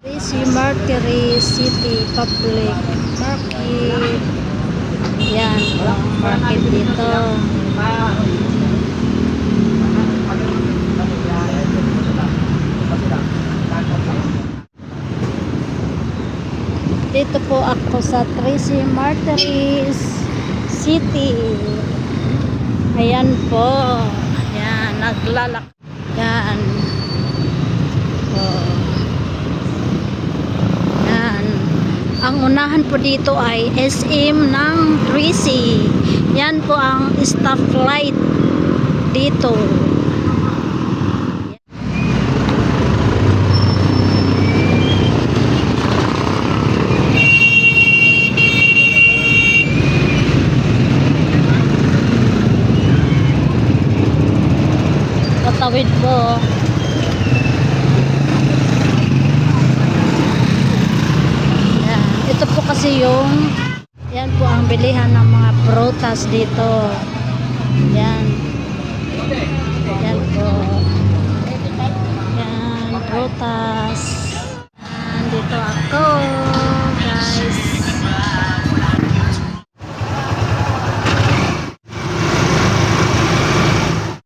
Si Mercury City Public Market. Yan ang market dito. Dito po ako sa Tracy Martyrs City. Ayan po. Ayan, naglalak. Yan. Oh. Yan. Ang unahan po dito ay SM ng Tracy. Yan po ang stoplight dito. Tawid po. Yan. Ito po kasi yan po ang bilihan ng mga prutas dito. Yan. Yan po. Yan, prutas.